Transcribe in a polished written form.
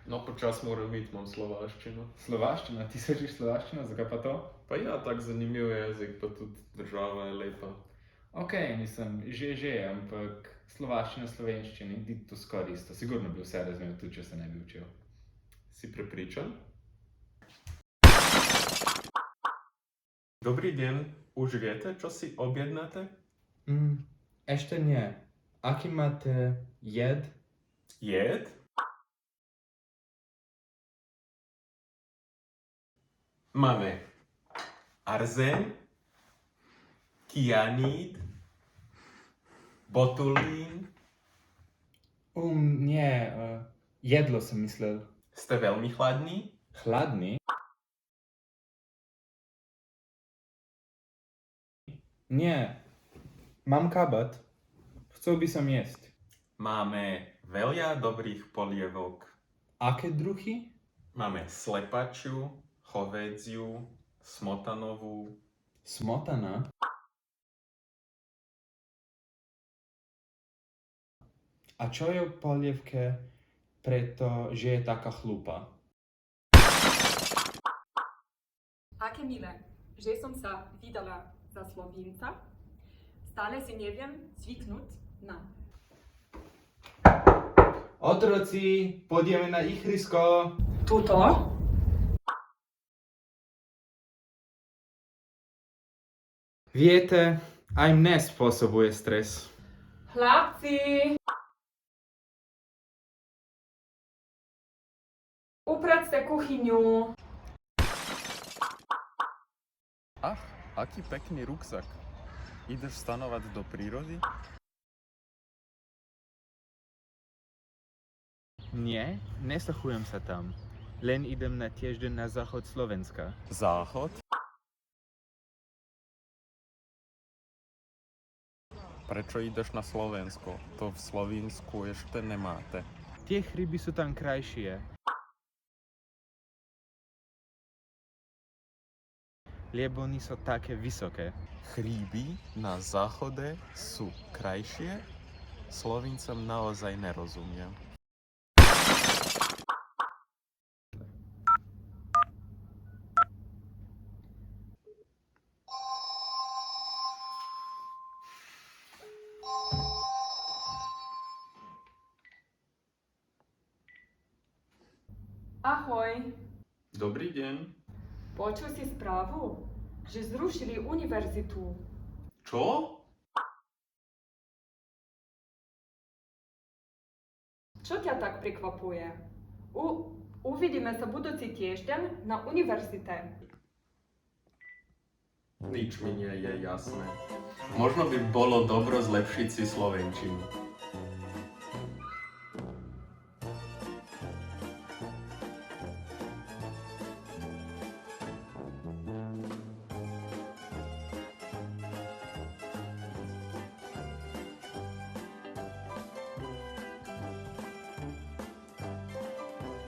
No počas moram vidjeti, mám slovaštinu. Slovaščina, ti se učiš slovaščino, zakaj pa to? Pa ja, tak zanimiv jezik, pa tudi država je lepa. Ok, mislim, že, ampak slovaščina, slovenščina, ti to skoraj isto. Sigurno bi vse razumel, tudi če se ne bi učil. Si prepričan? Dobrý deň, už viete, čo si objednáte? Ešte nie. Aký máte jed? Jed? Máme arzén, kyanid, botulín. Nie, jedlo som myslel. Ste veľmi chladní? Chladný? Nie, mám kabát. Chcel by som jesť. Máme veľa dobrých polievok. Aké druhy? Máme slepačiu, chovédziu, smotanovú. Smotana? A čo je v polievke, pretože je taká chlúpa? Aké milé, že som sa vydala za Slovinca. Stále si neviem zvyknúť na. Otroci, pôjdeme na ihrisko. Tuto? Viete, aj mne spôsobuje stres. Chlapci! Upracte kuchyňu. Ach, aký pekný ruksak. Ideš stanovať do prírody? Nie, nesachujem sa tam. Len idem na týždeň na záchod Slovenska. Záchod? Prečo ideš na Slovensko? To v Slovinsku ešte nemáte. Tie hryby sú tam krajšie. Lebo oni sú také vysoké. Chríby na záchode sú krajšie? Slovincom naozaj nerozumiem. Ahoj. Dobrý deň. Počul si správu, že zrušili univerzitu. Čo? Čo ťa tak prekvapuje? Uvidíme sa budúci týždeň na univerzite. Nič mi nie je jasné. Možno by bolo dobro zlepšiť si slovenčinu.